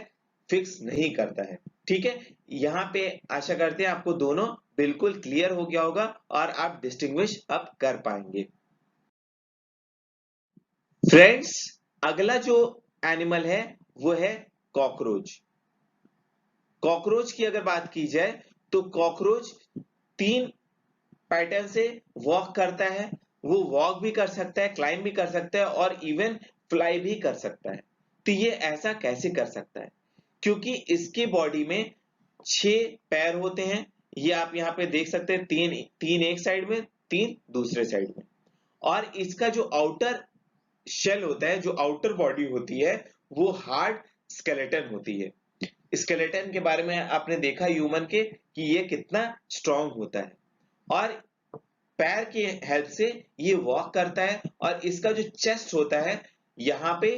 फिक्स नहीं करता है। ठीक है, यहाँ पे आशा करते हैं आपको दोनों बिल्कुल क्लियर हो गया होगा और आप डिस्टिंग्विश अब कर पाएंगे। फ्रेंड्स, अगला जो एनिमल है वो है कॉकरोच। कॉकरोच की अगर बात की जाए तो कॉकरोच 3 पैटर्न से वॉक करता है। वो वॉक भी कर सकता है, क्लाइंब भी कर सकता है और इवन फ्लाई भी कर सकता है। तो ये ऐसा कैसे कर सकता है? क्योंकि इसके बॉडी में 6 पैर होते हैं। ये आप यहाँ पे देख सकते हैं, तीन एक साइड में, 3 दूसरे साइड में। और इसका जो आउटर शेल होता है, जो आउटर बॉडी होती है, वो हार्ड स्केलेटन होती है। स्केलेटन के बारे में आपने देखा ह्यूमन के कि ये कितना स्ट्रांग होता है। और पैर की हेल्प से ये वॉक करता है। और इसका जो चेस्ट होता है, यहाँ पे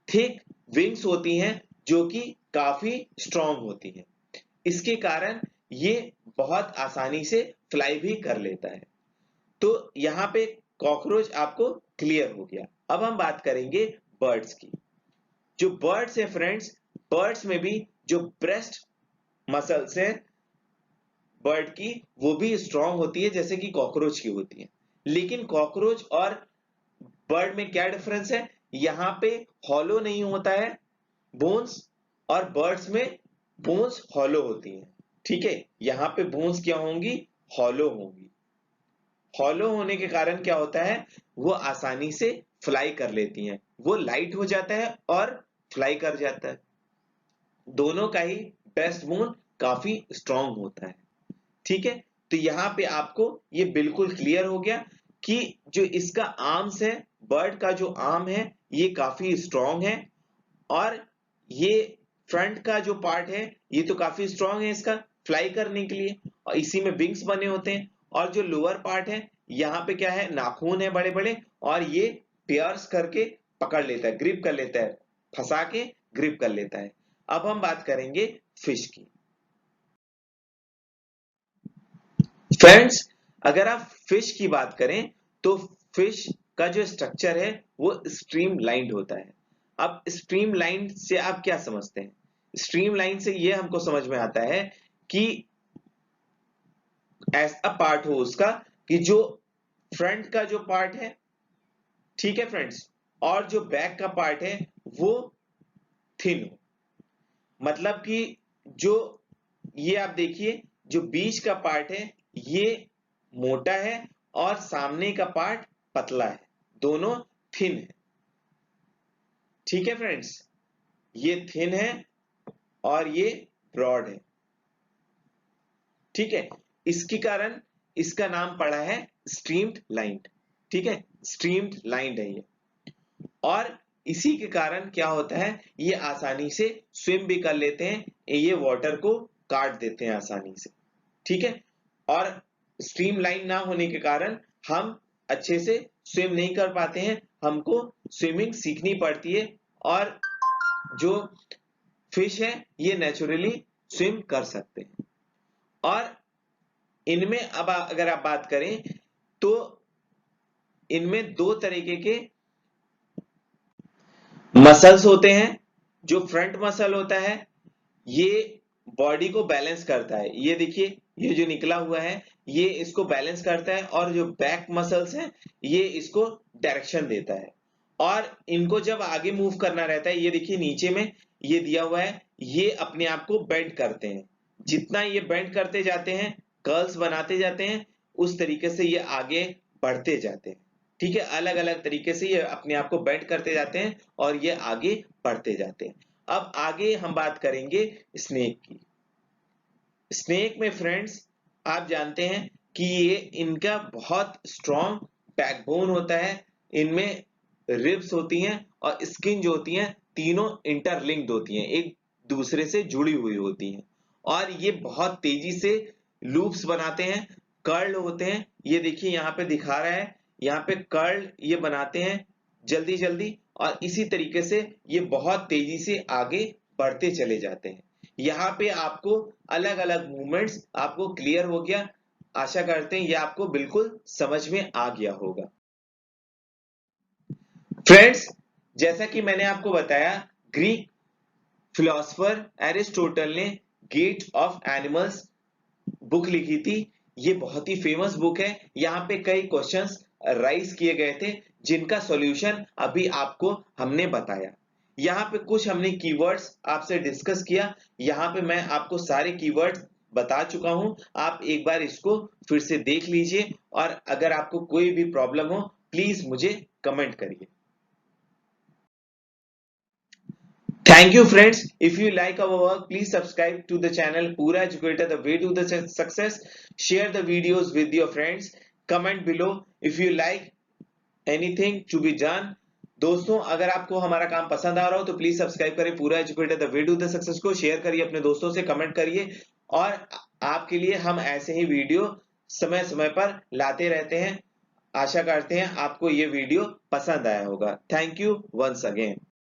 थिक विंग्स होती हैं जो कि काफी स्ट्रांग होती हैं। इसके कारण ये बहुत आसानी से फ्लाई भी कर लेता है। तो यहाँ पे कॉकरोच आपको क्लियर हो गया। अब हम बात करेंगे बर्ड्स की। जो बर्ड्स है फ्रेंड्स, बर्ड्स में भी जो ब्रेस्ट मसल्स है बर्ड की, वो भी स्ट्रांग होती है जैसे कि कॉकरोच की होती है। लेकिन कॉकरोच और बर्ड में क्या डिफरेंस है? यहाँ पे हॉलो नहीं होता है बोन्स, और बर्ड्स में बोन्स हॉलो होती हैं। ठीक है, यहाँ पे बोन्स क्या होंगी? हॉलो होंगी। हॉलो होने के कारण क्या होता है? वो आसानी से फ्लाई कर लेती हैं। वो लाइट हो जाता है और फ्लाई कर जाता है। दोनों का ही ब्रेस्ट बोन काफी स्ट्रांग होता है। ठीक है, तो यहाँ पे आपको ये बिल्कुल क्लियर हो गया कि जो इसका आर्म्स है, बर्ड का जो आर्म है, ये काफी स्ट्रांग है। और ये फ्रंट का जो पार्ट है, ये तो काफी स्ट्रांग है इसका फ्लाई करने के लिए, और इसी में विंग्स बने होते हैं। और जो लोअर पार्ट है, यहाँ पे क्या है? नाखून है बड़े बड़े, और ये पियर्स करके पकड़ लेता है, ग्रिप कर लेता है, फंसा के ग्रिप कर लेता है। अब हम बात करेंगे फिश की। फ्रेंड्स, अगर आप फिश की बात करें तो फिश का जो स्ट्रक्चर है वो स्ट्रीम लाइंड होता है। अब स्ट्रीम लाइन से आप क्या समझते हैं? स्ट्रीम लाइन से ये हमको समझ में आता है कि ऐसा पार्ट हो उसका कि जो फ्रंट का जो पार्ट है, ठीक है फ्रेंड्स, और जो बैक का पार्ट है वो थिन हो। मतलब कि जो ये आप देखिए, जो बीच का पार्ट है ये मोटा है और सामने का पार्ट पतला है, दोनों थिन है। ठीक है फ्रेंड्स, ये थिन है और ये ब्रॉड है। ठीक है, इसके कारण इसका नाम पड़ा है स्ट्रीम्ड लाइन्ड। ठीक है, स्ट्रीम्ड लाइन्ड है ये। और इसी के कारण क्या होता है? ये आसानी से स्विम भी कर लेते हैं, ये वाटर को काट देते हैं आसानी से। ठीक है, और स्ट्रीम लाइन ना होने के कारण हम अच्छे से स्विम नहीं कर पाते हैं। हमको स्विमिंग सीखनी पड़ती है और जो फिश है ये नेचुरली स्विम कर सकते हैं। और इनमें अब अगर आप बात करें तो इनमें दो तरीके के मसल्स होते हैं। जो फ्रंट मसल होता है ये बॉडी को बैलेंस करता है, ये देखिए ये जो निकला हुआ है ये इसको बैलेंस करता है, और जो बैक मसल्स हैं ये इसको डायरेक्शन देता है। और इनको जब आगे मूव करना रहता है, ये देखिए नीचे में ये दिया हुआ है, ये अपने आप को बेंड करते हैं। जितना ये बेंड करते जाते हैं, कर्ल्स बनाते जाते हैं, उस तरीके से ये आगे बढ़ते जाते हैं। ठीक है, अलग अलग तरीके से ये अपने आप को बेंड करते जाते हैं और ये आगे बढ़ते जाते हैं। अब आगे हम बात करेंगे स्नेक की। स्नेक में फ्रेंड्स आप जानते हैं कि ये इनका बहुत स्ट्रॉन्ग बैकबोन होता है, इनमें रिब्स होती हैं और स्किन जो होती हैं तीनों इंटरलिंक्ड होती हैं, एक दूसरे से जुड़ी हुई होती हैं। और ये बहुत तेजी से लूप्स बनाते हैं, कर्ल होते हैं। ये देखिए यहाँ पे दिखा रहा है, यहाँ पे कर्ल ये बनाते हैं जल्दी जल्दी, और इसी तरीके से ये बहुत तेजी से आगे बढ़ते चले जाते हैं। यहाँ पे आपको अलग अलग मूवमेंट्स आपको क्लियर हो गया। आशा करते हैं ये आपको बिल्कुल समझ में आ गया होगा। फ्रेंड्स, जैसा कि मैंने आपको बताया, ग्रीक फिलोसोफर एरिस्टोटल ने गेट ऑफ एनिमल्स बुक लिखी थी। ये बहुत ही फेमस बुक है। यहाँ पे कई क्वेश्चंस राइज किए गए थे जिनका सॉल्यूशन अभी आपको हमने बताया। यहाँ पे कुछ हमने कीवर्ड्स आपसे डिस्कस किया, यहाँ पे मैं आपको सारे कीवर्ड्स बता चुका हूं। आप एक बार इसको फिर से देख लीजिए, और अगर आपको कोई भी प्रॉब्लम हो प्लीज मुझे कमेंट करिए। Thank you friends. If you like our work, please subscribe to the channel Pura Educator, the way to the success. Share the videos with your friends. Comment below if you like anything to be done. दोस्तों, अगर आपको हमारा काम पसंद आ रहा हो तो please subscribe करें पूरा educator the way to the success को, शेयर करिए अपने दोस्तों से, कमेंट करिए, और आपके लिए हम ऐसे ही वीडियो समय समय पर लाते रहते हैं। आशा करते हैं आपको ये वीडियो पसंद आया होगा। Thank you once again.